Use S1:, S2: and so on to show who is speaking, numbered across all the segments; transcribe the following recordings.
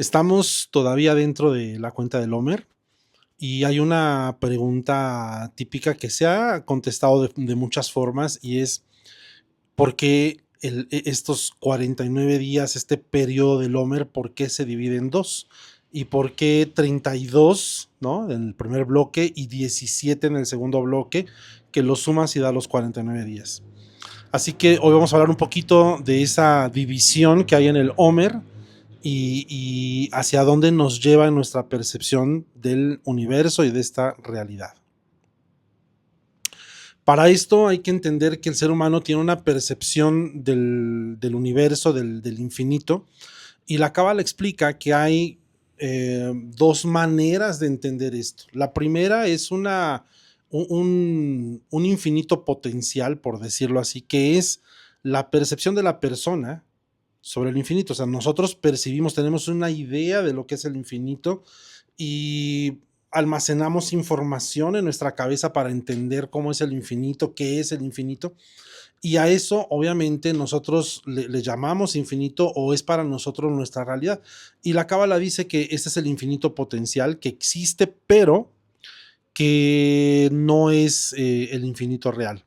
S1: Estamos todavía dentro de la cuenta del Homer y hay una pregunta típica que se ha contestado de muchas formas y es ¿por qué estos 49 días, este periodo del Homer, por qué se divide en dos? ¿Y por qué 32, ¿no? En el primer bloque y 17 en el segundo bloque, que lo sumas y da los 49 días. Así que hoy vamos a hablar un poquito de esa división que hay en el Homer y hacia dónde nos lleva en nuestra percepción del universo y de esta realidad. Para esto hay que entender que el ser humano tiene una percepción del universo, del infinito, y la Cábala explica que hay dos maneras de entender esto. La primera es un infinito potencial, por decirlo así, que es la percepción de la persona sobre el infinito. O sea, nosotros percibimos, tenemos una idea de lo que es el infinito y almacenamos información en nuestra cabeza para entender cómo es el infinito, qué es el infinito. Y a eso, obviamente, nosotros le llamamos infinito o es para nosotros nuestra realidad. Y la Cábala dice que este es el infinito potencial que existe, pero que no es el infinito real.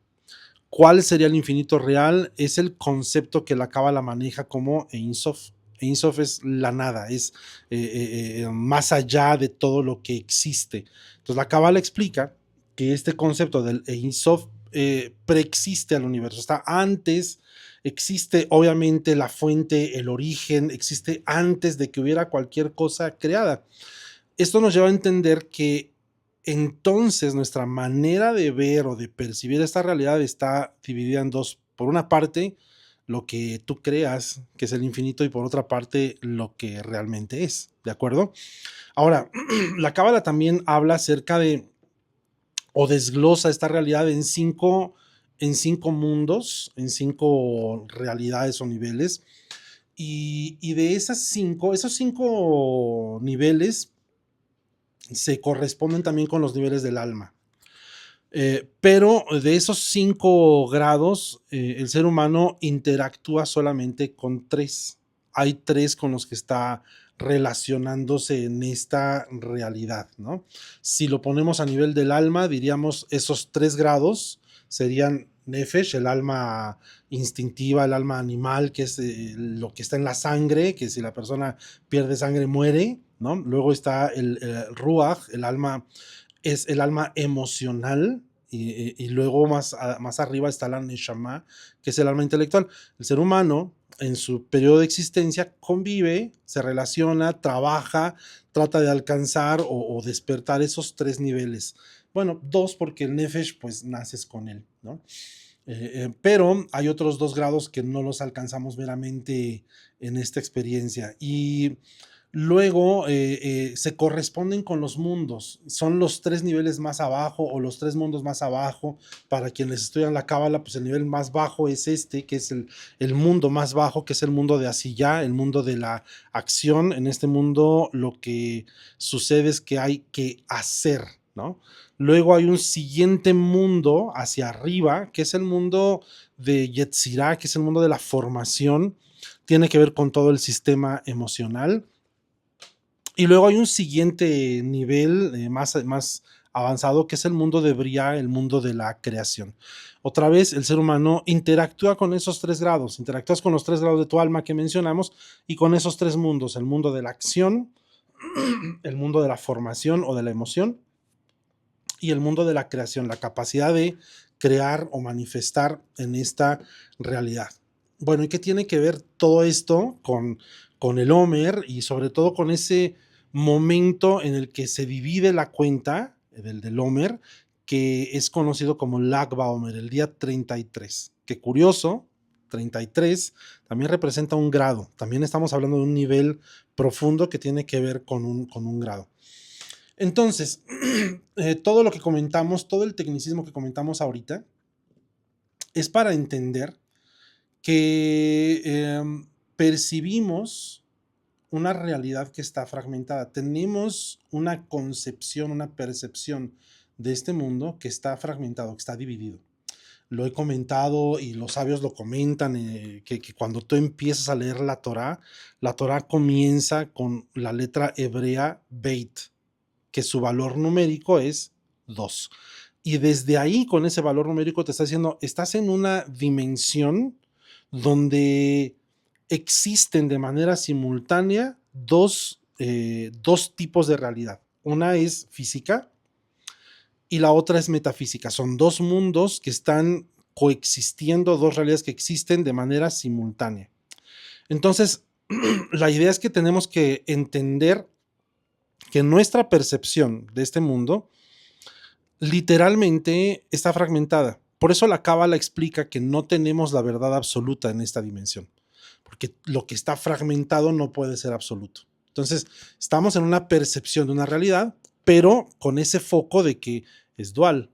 S1: ¿Cuál sería el infinito real? Es el concepto que la Cábala maneja como Ein Sof. Ein Sof es la nada, es más allá de todo lo que existe. Entonces la Cábala explica que este concepto del Ein Sof preexiste al universo, está antes, existe obviamente la fuente, el origen, existe antes de que hubiera cualquier cosa creada. Esto nos lleva a entender que entonces nuestra manera de ver o de percibir esta realidad está dividida en dos. Por una parte, lo que tú creas que es el infinito y por otra parte, lo que realmente es. ¿De acuerdo? Ahora, la Cábala también habla acerca de o desglosa esta realidad en cinco mundos, en cinco realidades o niveles. Y de esos cinco niveles se corresponden también con los niveles del alma. Pero de esos 5 grados, el ser humano interactúa solamente con tres. Hay tres con los que está relacionándose en esta realidad, ¿no? Si lo ponemos a nivel del alma, diríamos esos 3 grados serían Nefesh, el alma instintiva, el alma animal, que es lo que está en la sangre, que si la persona pierde sangre muere, ¿no? Luego está el Ruach, el alma es el alma emocional y luego más arriba está la Neshama, que es el alma intelectual. El ser humano en su periodo de existencia convive, se relaciona, trabaja, trata de alcanzar o despertar esos tres niveles. Bueno, dos porque el Nefesh pues naces con él, ¿no? Pero hay otros 2 grados que no los alcanzamos meramente en esta experiencia y luego se corresponden con los mundos, son los tres niveles más abajo o los tres mundos más abajo. Para quienes estudian la Cábala, pues el nivel más bajo es este, que es el mundo más bajo, que es el mundo de Asiyá, el mundo de la acción. En este mundo lo que sucede es que hay que hacer, ¿no? Luego hay un siguiente mundo hacia arriba, que es el mundo de Yetzirah, que es el mundo de la formación, tiene que ver con todo el sistema emocional. Y luego hay un siguiente nivel más avanzado, que es el mundo de Briah, el mundo de la creación. Otra vez, el ser humano interactúa con esos 3 grados, interactúas con los 3 grados de tu alma que mencionamos y con esos tres mundos, el mundo de la acción, el mundo de la formación o de la emoción y el mundo de la creación, la capacidad de crear o manifestar en esta realidad. Bueno, ¿y qué tiene que ver todo esto con el Homer y sobre todo con ese momento en el que se divide la cuenta del Homer, que es conocido como Lag BaOmer, el día 33? Qué curioso, 33 también representa un grado, también estamos hablando de un nivel profundo que tiene que ver con un grado. Entonces, todo lo que comentamos, todo el tecnicismo que comentamos ahorita, es para entender que percibimos una realidad que está fragmentada. Tenemos una concepción, una percepción de este mundo que está fragmentado, que está dividido. lo he comentado y los sabios lo comentan, que cuando tú empiezas a leer la Torá comienza con la letra hebrea Beit, que su valor numérico es 2. Y desde ahí, con ese valor numérico, te está diciendo, estás en una dimensión donde existen de manera simultánea dos tipos de realidad. Una es física y la otra es metafísica. Son dos mundos que están coexistiendo, dos realidades que existen de manera simultánea. Entonces, la idea es que tenemos que entender que nuestra percepción de este mundo literalmente está fragmentada. Por eso la Cábala explica que no tenemos la verdad absoluta en esta dimensión, porque lo que está fragmentado no puede ser absoluto. Entonces, estamos en una percepción de una realidad, pero con ese foco de que es dual.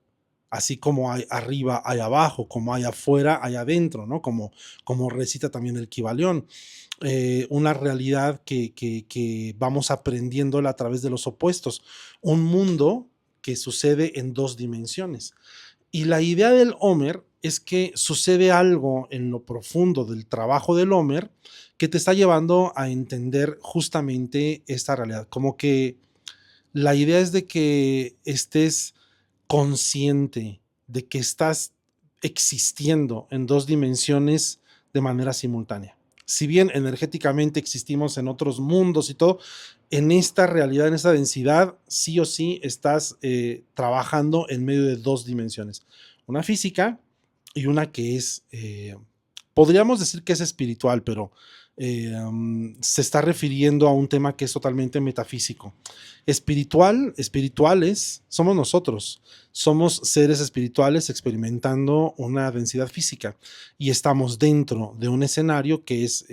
S1: Así como hay arriba, hay abajo, como hay afuera, hay adentro, ¿no? Como recita también el Kibalión. Una realidad que vamos aprendiéndola a través de los opuestos. Un mundo que sucede en dos dimensiones. Y la idea del Homer es que sucede algo en lo profundo del trabajo del Homer que te está llevando a entender justamente esta realidad. Como que la idea es de que estés consciente de que estás existiendo en dos dimensiones de manera simultánea. Si bien energéticamente existimos en otros mundos y todo, en esta realidad, en esta densidad, sí o sí estás trabajando en medio de dos dimensiones. Una física y una que es, podríamos decir que es espiritual, pero se está refiriendo a un tema que es totalmente metafísico. Espirituales somos nosotros, somos seres espirituales experimentando una densidad física y estamos dentro de un escenario que es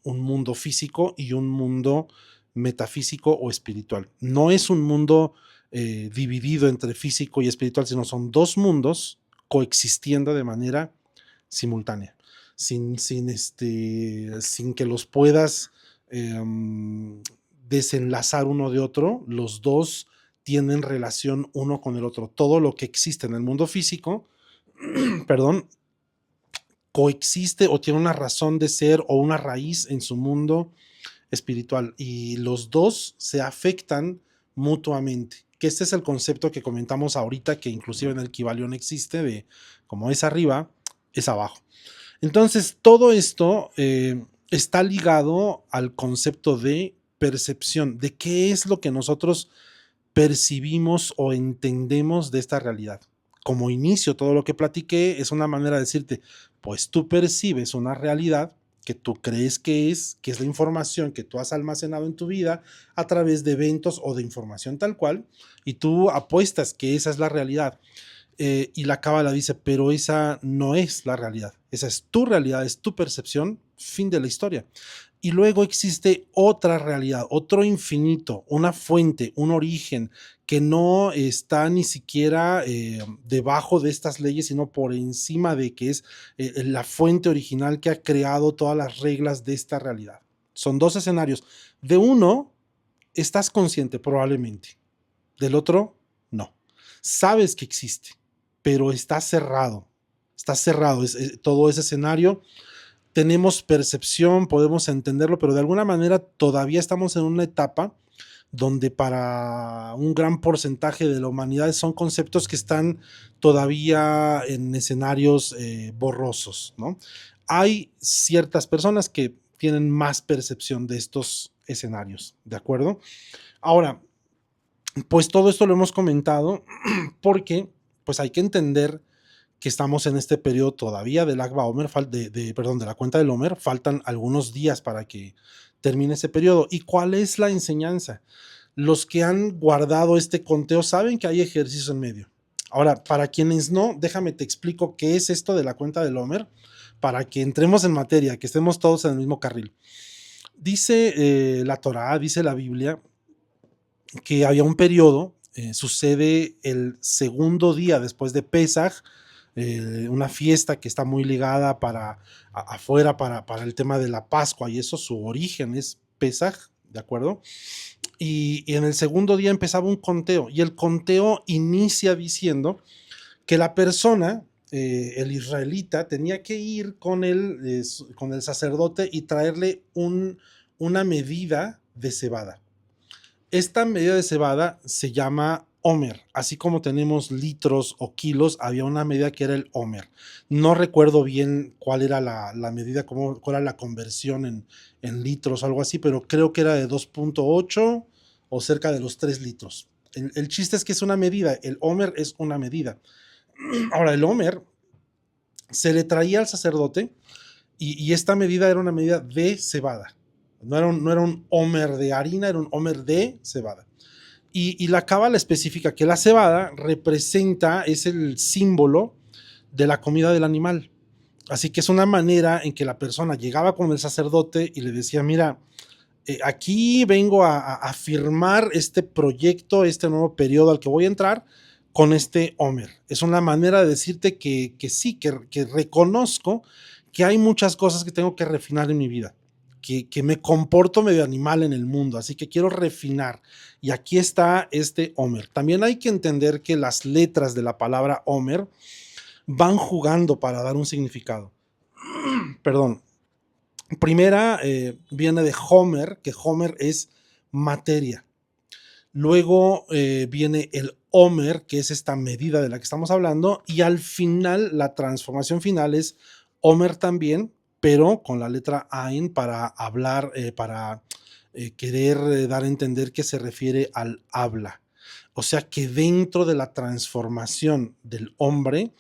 S1: un mundo físico y un mundo metafísico o espiritual. No es un mundo dividido entre físico y espiritual, sino son dos mundos coexistiendo de manera simultánea, sin que los puedas desenlazar uno de otro. Los dos tienen relación uno con el otro. Todo lo que existe en el mundo físico, perdón, coexiste o tiene una razón de ser o una raíz en su mundo espiritual y los dos se afectan mutuamente. Que este es el concepto que comentamos ahorita, que inclusive en el Kibalión existe, de como es arriba, es abajo. Entonces, todo esto está ligado al concepto de percepción, de qué es lo que nosotros percibimos o entendemos de esta realidad. Como inicio, todo lo que platiqué es una manera de decirte, pues tú percibes una realidad que tú crees que es la información que tú has almacenado en tu vida a través de eventos o de información tal cual, y tú apuestas que esa es la realidad. Y la Cábala dice, pero esa no es la realidad, esa es tu realidad, es tu percepción, fin de la historia. Y luego existe otra realidad, otro infinito, una fuente, un origen que no está ni siquiera debajo de estas leyes, sino por encima de que es la fuente original que ha creado todas las reglas de esta realidad. Son dos escenarios. De uno, estás consciente probablemente, del otro, no. Sabes que existe, pero está cerrado todo ese escenario. Tenemos percepción, podemos entenderlo, pero de alguna manera todavía estamos en una etapa donde para un gran porcentaje de la humanidad son conceptos que están todavía en escenarios borrosos, ¿no? Hay ciertas personas que tienen más percepción de estos escenarios, ¿de acuerdo? Ahora, pues todo esto lo hemos comentado porque pues hay que entender que estamos en este periodo todavía del Agba Omer, de la cuenta del Omer, faltan algunos días para que termine ese periodo. ¿Y cuál es la enseñanza? Los que han guardado este conteo saben que hay ejercicio en medio. Ahora, para quienes no, déjame te explico qué es esto de la cuenta del Omer, para que entremos en materia, que estemos todos en el mismo carril. Dice la Torá, dice la Biblia, que había un periodo, sucede el segundo día después de Pesaj, una fiesta que está muy ligada afuera para el tema de la Pascua y eso, su origen es Pesaj, ¿de acuerdo? Y en el segundo día empezaba un conteo y el conteo inicia diciendo que la persona el israelita tenía que ir con el sacerdote y traerle una medida de cebada. Esta medida de cebada se llama Omer, así como tenemos litros o kilos, había una medida que era el Omer. No recuerdo bien cuál era la medida, cuál era la conversión en litros o algo así, pero creo que era de 2.8 o cerca de los 3 litros. El chiste es que es una medida, el Omer es una medida. Ahora, el Omer se le traía al sacerdote y esta medida era una medida de cebada. No era un Omer de harina, era un Omer de cebada. Y la cábala especifica que la cebada es el símbolo de la comida del animal. Así que es una manera en que la persona llegaba con el sacerdote y le decía, mira, aquí vengo a firmar este proyecto, este nuevo periodo al que voy a entrar con este Omer. Es una manera de decirte que sí, que reconozco que hay muchas cosas que tengo que refinar en mi vida, que me comporto medio animal en el mundo, así que quiero refinar. Y aquí está este Omer. También hay que entender que las letras de la palabra Omer van jugando para dar un significado. Perdón. Primera viene de Homer, que Homer es materia. Luego viene el Omer, que es esta medida de la que estamos hablando, y al final, la transformación final es Omer también, pero con la letra Ain para hablar, para querer dar a entender que se refiere al habla. O sea que dentro de la transformación del hombre,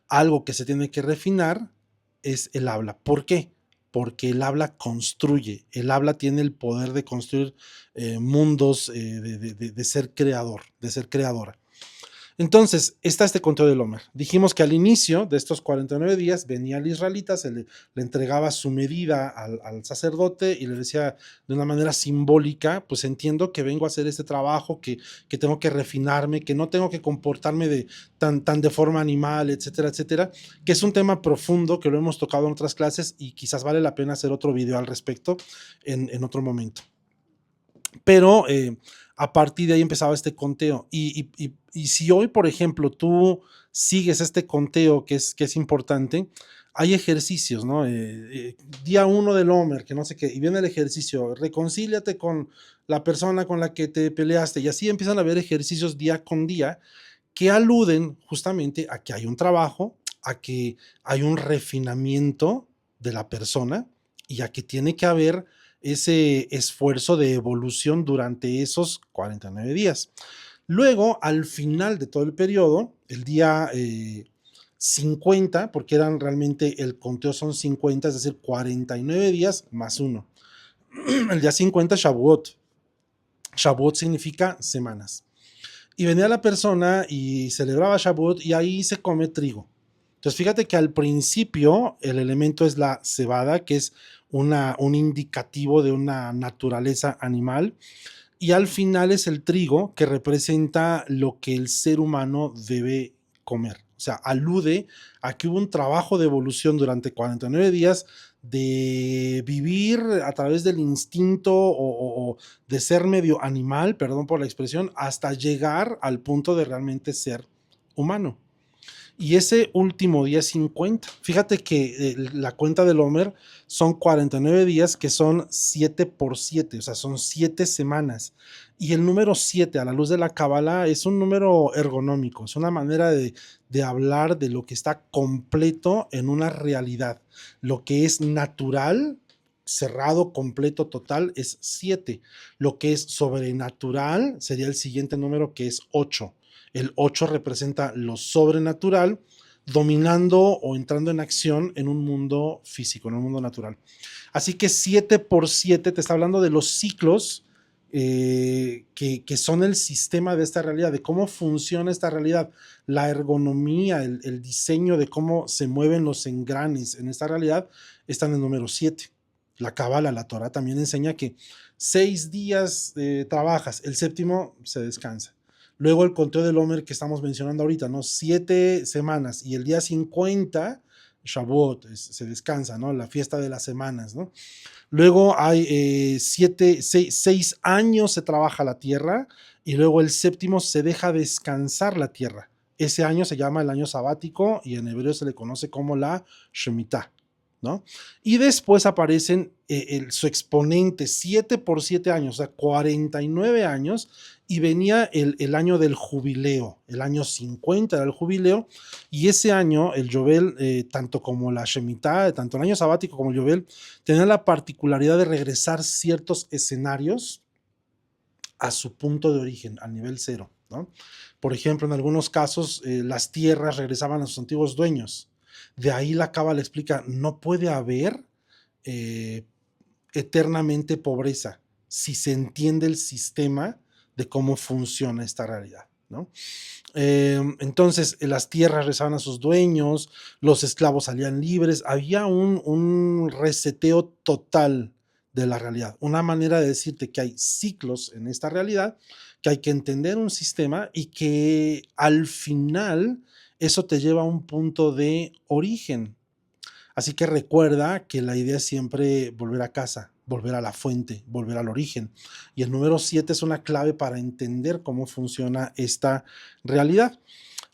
S1: algo que se tiene que refinar es el habla. ¿Por qué? Porque el habla construye, el habla tiene el poder de construir mundos, de ser creador, de ser creadora. Entonces, está este conteo del Omer. Dijimos que al inicio de estos 49 días venía el israelita, le entregaba su medida al sacerdote y le decía de una manera simbólica, pues entiendo que vengo a hacer este trabajo, que tengo que refinarme, que no tengo que comportarme tan de forma animal, etcétera, etcétera, que es un tema profundo que lo hemos tocado en otras clases y quizás vale la pena hacer otro video al respecto en otro momento. Pero a partir de ahí empezaba este conteo. Y si hoy, por ejemplo, tú sigues este conteo que es importante, hay ejercicios, ¿no? Día 1 del Homer, que no sé qué, y viene el ejercicio, reconcíliate con la persona con la que te peleaste, y así empiezan a haber ejercicios día con día que aluden justamente a que hay un trabajo, a que hay un refinamiento de la persona y a que tiene que haber ese esfuerzo de evolución durante esos 49 días. Luego, al final de todo el periodo, el día 50, porque eran realmente el conteo son 50, es decir, 49 días más uno. El día 50, Shavuot. Shavuot significa semanas. Y venía la persona y celebraba Shavuot y ahí se come trigo. Entonces fíjate que al principio el elemento es la cebada, que es un indicativo de una naturaleza animal, y al final es el trigo, que representa lo que el ser humano debe comer. O sea, alude a que hubo un trabajo de evolución durante 49 días de vivir a través del instinto o de ser medio animal, perdón por la expresión, hasta llegar al punto de realmente ser humano. Y ese último día es 50. Fíjate que la cuenta del Homer son 49 días, que son 7 por 7, o sea, son 7 semanas. Y el número 7, a la luz de la Cábala, es un número ergonómico, es una manera de hablar de lo que está completo en una realidad. Lo que es natural, cerrado, completo, total, es 7. Lo que es sobrenatural sería el siguiente número, que es 8. El 8 representa lo sobrenatural, dominando o entrando en acción en un mundo físico, en un mundo natural. Así que 7 por 7 te está hablando de los ciclos que son el sistema de esta realidad, de cómo funciona esta realidad, la ergonomía, el diseño de cómo se mueven los engranes en esta realidad, está en el número 7. La Cábala, la Torah también enseña que 6 días trabajas, el séptimo se descansa. Luego el conteo del Homer que estamos mencionando ahorita, ¿no? 7 semanas y el día 50, Shavuot, se descansa, ¿no? La fiesta de las semanas, ¿no? Luego hay 6 años se trabaja la tierra y luego el séptimo se deja descansar la tierra. Ese año se llama el año sabático y en hebreo se le conoce como la Shemitah, ¿no? Y después aparecen su exponente 7 por 7 años, o sea, 49 años, y venía el año del jubileo, el año 50 era el jubileo, y ese año, el Yobel, tanto como la Shemitah, tanto el año sabático como el Yobel, tenía la particularidad de regresar ciertos escenarios a su punto de origen, al nivel cero, ¿no? Por ejemplo, en algunos casos, las tierras regresaban a sus antiguos dueños. De ahí la Cábala explica, no puede haber eh, eternamente pobreza si se entiende el sistema de cómo funciona esta realidad, ¿no? Entonces, las tierras regresaban a sus dueños, los esclavos salían libres, había un reseteo total de la realidad, una manera de decirte que hay ciclos en esta realidad, que hay que entender un sistema y que al final eso te lleva a un punto de origen. Así que recuerda que la idea es siempre volver a casa, volver a la fuente, volver al origen. Y el número 7 es una clave para entender cómo funciona esta realidad.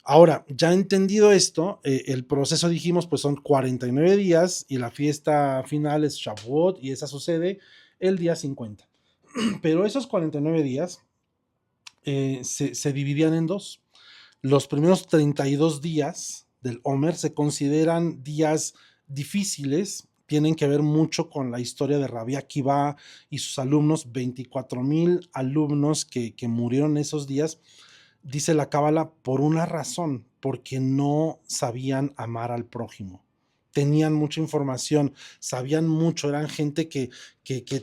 S1: Ahora, ya entendido esto, el proceso dijimos pues son 49 días y la fiesta final es Shavuot y esa sucede el día 50. Pero esos 49 días se dividían en dos. Los primeros 32 días del Omer se consideran días difíciles, tienen que ver mucho con la historia de Rabbi Akiva y sus alumnos, 24,000 alumnos que murieron esos días, dice la Cábala, por una razón, porque no sabían amar al prójimo. Tenían mucha información, sabían mucho, eran gente que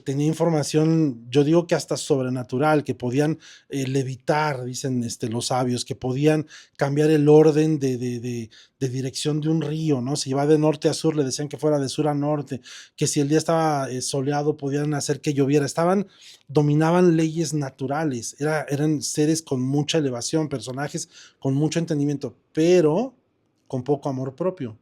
S1: tenía información, yo digo que hasta sobrenatural, que podían levitar, dicen los sabios, que podían cambiar el orden de dirección de un río, ¿no? Si iba de norte a sur, le decían que fuera de sur a norte, que si el día estaba soleado, podían hacer que lloviera, dominaban leyes naturales, eran seres con mucha elevación, personajes con mucho entendimiento, pero con poco amor propio.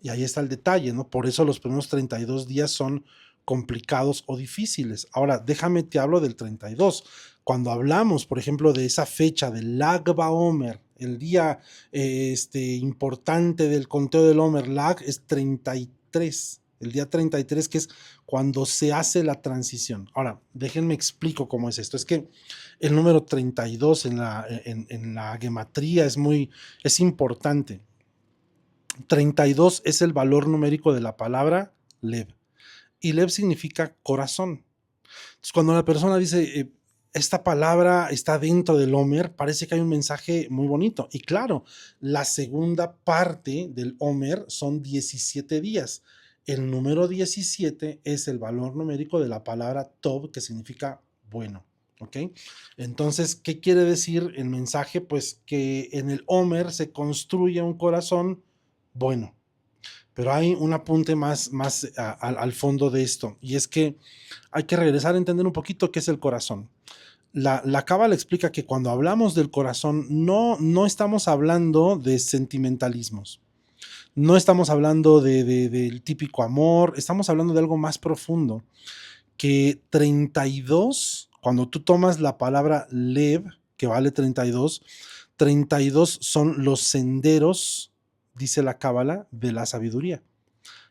S1: Y ahí está el detalle, ¿no? Por eso los primeros 32 días son complicados o difíciles. Ahora, déjame te hablo del 32. Cuando hablamos, por ejemplo, de esa fecha del Lag BaOmer, el día importante del conteo del Omer, Lag es 33, el día 33, que es cuando se hace la transición. Ahora, déjenme explico cómo es esto. Es que el número 32 en la gematría es importante. 32 es el valor numérico de la palabra Lev. Y Lev significa corazón. Entonces, cuando la persona dice, esta palabra está dentro del Omer, parece que hay un mensaje muy bonito. Y claro, la segunda parte del Omer son 17 días. El número 17 es el valor numérico de la palabra Tov, que significa bueno. ¿Ok? Entonces, ¿qué quiere decir el mensaje? Pues que en el Omer se construye un corazón bueno. Pero hay un apunte más al fondo de esto, y es que hay que regresar a entender un poquito qué es el corazón. La Cábala explica que cuando hablamos del corazón, no estamos hablando de sentimentalismos, no estamos hablando del típico amor, estamos hablando de algo más profundo, que 32, cuando tú tomas la palabra Lev, que vale 32 son los senderos, dice la Cábala, de la sabiduría.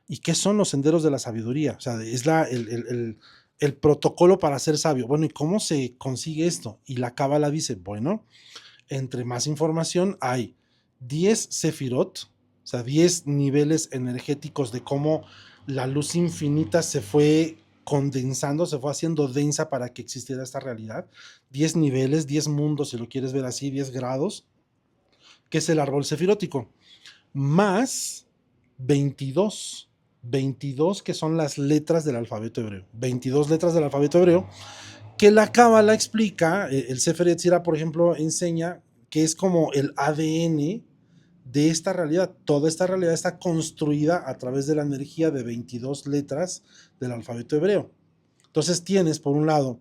S1: ¿Y qué son los senderos de la sabiduría? O sea, es el protocolo para ser sabio. Bueno, ¿y cómo se consigue esto? Y la Cábala dice, bueno, entre más información hay 10 sefirot, o sea, 10 niveles energéticos de cómo la luz infinita se fue condensando, se fue haciendo densa para que existiera esta realidad. 10 niveles, 10 mundos, si lo quieres ver así, 10 grados, que es el árbol sefirótico, más 22 que son las letras del alfabeto hebreo, 22 letras del alfabeto hebreo, que la Cábala explica, el Sefer Yetzirah, por ejemplo, enseña que es como el ADN de esta realidad. Toda esta realidad está construida a través de la energía de 22 letras del alfabeto hebreo. Entonces tienes, por un lado,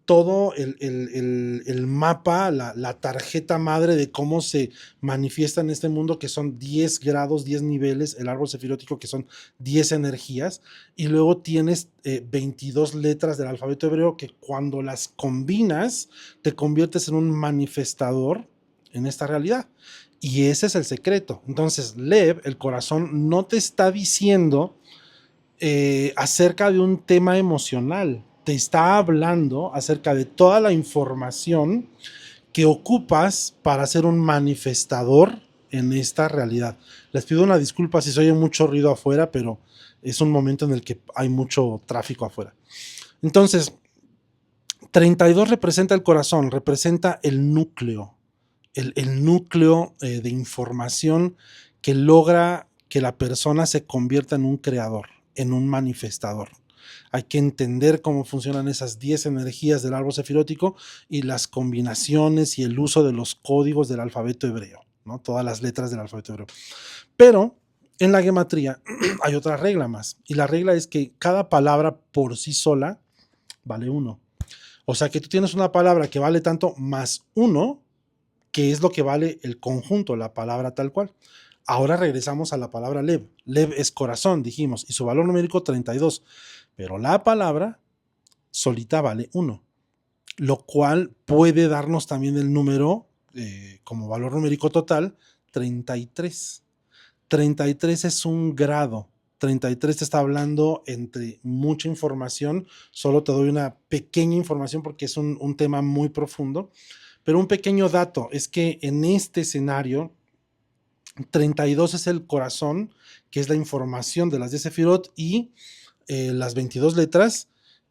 S1: todo el mapa, la tarjeta madre de cómo se manifiesta en este mundo, que son 10 grados, 10 niveles, el árbol sefirótico, que son 10 energías, y luego tienes 22 letras del alfabeto hebreo que cuando las combinas te conviertes en un manifestador en esta realidad. Y ese es el secreto. Entonces, Lev, el corazón, no te está diciendo acerca de un tema emocional, te está hablando acerca de toda la información que ocupas para ser un manifestador en esta realidad. Les pido una disculpa si se oye mucho ruido afuera, pero es un momento en el que hay mucho tráfico afuera. Entonces, 32 representa el corazón, representa el núcleo, el núcleo de información que logra que la persona se convierta en un creador, en un manifestador. Hay que entender cómo funcionan esas 10 energías del árbol sefirótico y las combinaciones y el uso de los códigos del alfabeto hebreo, ¿no? Todas las letras del alfabeto hebreo. Pero en la gematría hay otra regla más, y la regla es que cada palabra por sí sola vale 1. O sea que tú tienes una palabra que vale tanto más 1, que es lo que vale el conjunto, la palabra tal cual. Ahora regresamos a la palabra Lev. Lev es corazón, dijimos, y su valor numérico 32. Pero la palabra solita vale 1, lo cual puede darnos también el número como valor numérico total 33. 33 es un grado. 33 te está hablando entre mucha información. Solo te doy una pequeña información porque es un tema muy profundo. Pero un pequeño dato es que en este escenario, 32 es el corazón, que es la información de las 10 sefirot y las 22 letras,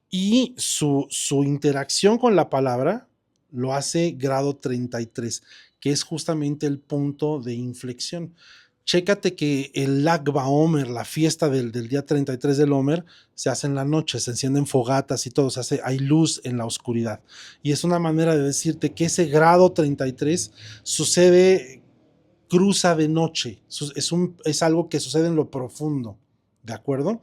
S1: y su interacción con la palabra lo hace grado 33, que es justamente el punto de inflexión. Chécate que el Lag BaOmer, la fiesta del día 33 del Omer, se hace en la noche, se encienden fogatas y todo, hay luz en la oscuridad. Y es una manera de decirte que ese grado 33 sucede, cruza de noche, es algo que sucede en lo profundo, ¿de acuerdo?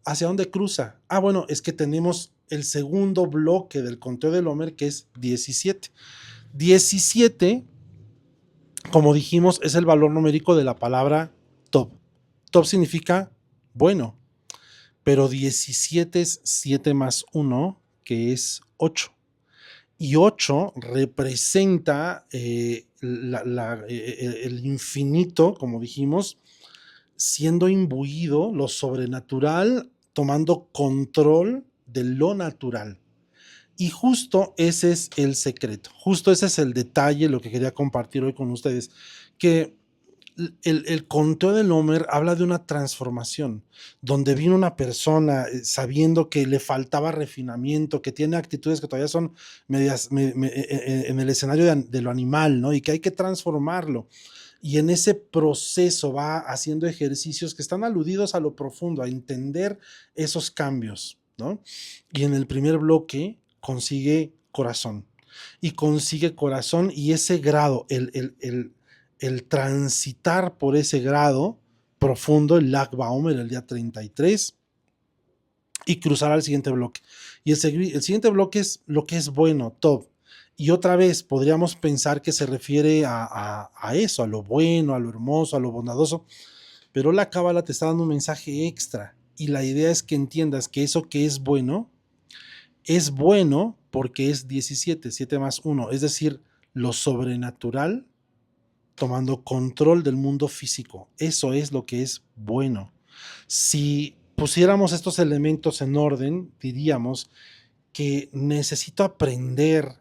S1: ¿Hacia dónde cruza? Bueno, es que tenemos el segundo bloque del conteo del Homer, que es 17. 17, como dijimos, es el valor numérico de la palabra top. Top significa bueno, pero 17 es 7 más 1, que es 8. Y 8 representa el infinito, como dijimos, siendo imbuido, lo sobrenatural, tomando control de lo natural. Y justo ese es el secreto, justo ese es el detalle, lo que quería compartir hoy con ustedes, que el conteo del Homer habla de una transformación, donde vino una persona sabiendo que le faltaba refinamiento, que tiene actitudes que todavía son medias en el escenario de lo animal, ¿no? Y que hay que transformarlo. Y en ese proceso va haciendo ejercicios que están aludidos a lo profundo, a entender esos cambios, ¿no? Y en el primer bloque consigue corazón. Y consigue corazón y ese grado, el transitar por ese grado profundo, el Lag BaOmer, el día 33, y cruzar al siguiente bloque. Y el siguiente bloque es lo que es bueno, top. Y otra vez podríamos pensar que se refiere a eso, a lo bueno, a lo hermoso, a lo bondadoso, pero la Cábala te está dando un mensaje extra. Y la idea es que entiendas que eso que es bueno porque es 17, 7 más 1, es decir, lo sobrenatural tomando control del mundo físico. Eso es lo que es bueno. Si pusiéramos estos elementos en orden, diríamos que necesito aprender,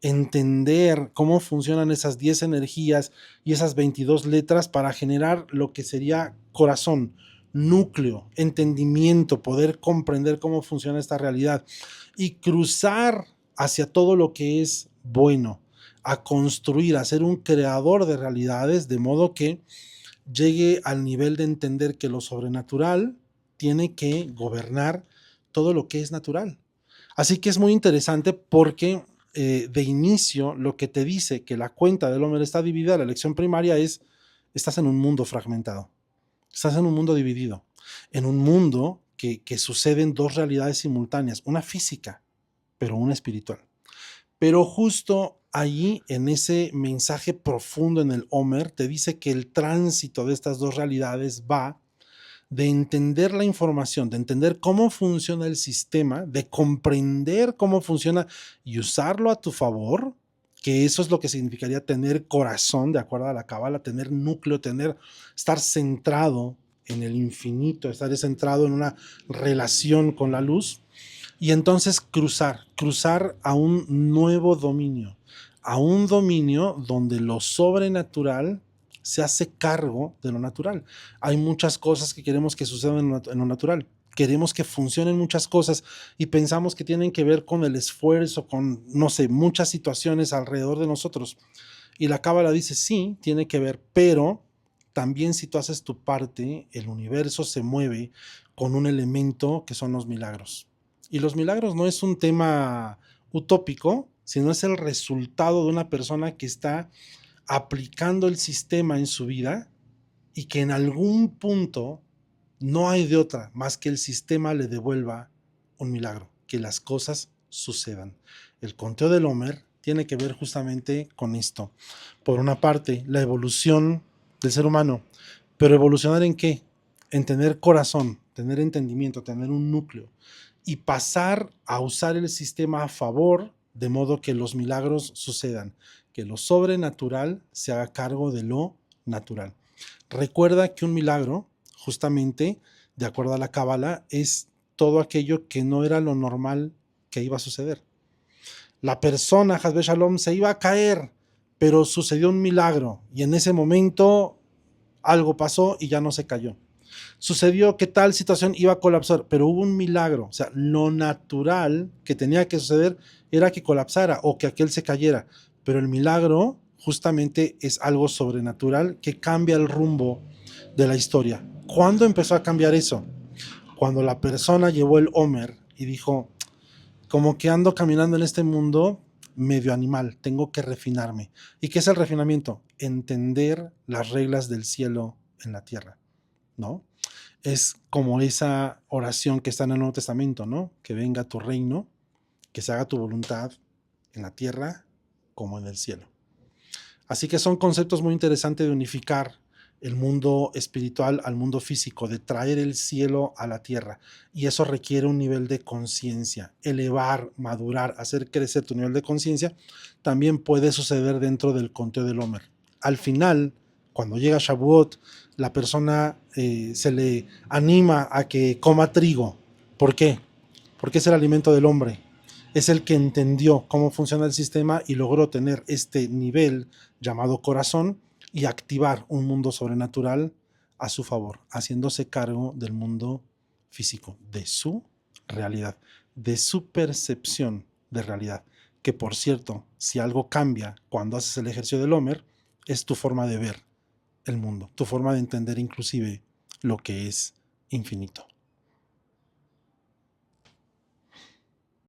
S1: entender cómo funcionan esas 10 energías y esas 22 letras para generar lo que sería corazón, núcleo, entendimiento, poder comprender cómo funciona esta realidad y cruzar hacia todo lo que es bueno, a construir, a ser un creador de realidades, de modo que llegue al nivel de entender que lo sobrenatural tiene que gobernar todo lo que es natural. Así que es muy interesante porque de inicio lo que te dice que la cuenta del hombre está dividida, la lección primaria es, estás en un mundo fragmentado, estás en un mundo dividido, en un mundo que suceden dos realidades simultáneas, una física, pero una espiritual. Pero justo allí, en ese mensaje profundo en el Homer, te dice que el tránsito de estas dos realidades va de entender la información, de entender cómo funciona el sistema, de comprender cómo funciona y usarlo a tu favor, que eso es lo que significaría tener corazón, de acuerdo a la Cábala, tener núcleo, estar centrado en el infinito, estar centrado en una relación con la luz, y entonces cruzar a un nuevo dominio, a un dominio donde lo sobrenatural se hace cargo de lo natural. Hay muchas cosas que queremos que sucedan en lo natural. Queremos que funcionen muchas cosas y pensamos que tienen que ver con el esfuerzo, con, no sé, muchas situaciones alrededor de nosotros. Y la Cábala dice, sí, tiene que ver, pero también si tú haces tu parte, el universo se mueve con un elemento que son los milagros. Y los milagros no es un tema utópico, sino es el resultado de una persona que está aplicando el sistema en su vida y que en algún punto no hay de otra más que el sistema le devuelva un milagro, que las cosas sucedan. El conteo del Homer tiene que ver justamente con esto. Por una parte, la evolución del ser humano, pero evolucionar ¿en qué? En tener corazón, tener entendimiento, tener un núcleo y pasar a usar el sistema a favor, de modo que los milagros sucedan, que lo sobrenatural se haga cargo de lo natural. Recuerda que un milagro, justamente, de acuerdo a la Cábala, es todo aquello que no era lo normal que iba a suceder. La persona, Hasbe Shalom, se iba a caer, pero sucedió un milagro y en ese momento algo pasó y ya no se cayó. Sucedió que tal situación iba a colapsar, pero hubo un milagro. O sea, lo natural que tenía que suceder era que colapsara o que aquel se cayera, pero el milagro justamente es algo sobrenatural que cambia el rumbo de la historia. ¿Cuándo empezó a cambiar eso? Cuando la persona llevó el Homer y dijo, como que ando caminando en este mundo medio animal, tengo que refinarme. ¿Y qué es el refinamiento? Entender las reglas del cielo en la tierra, ¿no? Es como esa oración que está en el Nuevo Testamento, ¿no? Que venga tu reino, que se haga tu voluntad en la tierra como en el cielo. Así que son conceptos muy interesantes de unificar el mundo espiritual al mundo físico, de traer el cielo a la tierra. Y eso requiere un nivel de conciencia, elevar, madurar, hacer crecer tu nivel de conciencia. También puede suceder dentro del conteo del Homer. Al final, cuando llega Shavuot, la persona se le anima a que coma trigo. ¿Por qué? Porque es el alimento del hombre. Es el que entendió cómo funciona el sistema y logró tener este nivel llamado corazón y activar un mundo sobrenatural a su favor, haciéndose cargo del mundo físico, de su realidad, de su percepción de realidad. Que por cierto, si algo cambia cuando haces el ejercicio del Homer, es tu forma de ver el mundo, tu forma de entender inclusive lo que es infinito.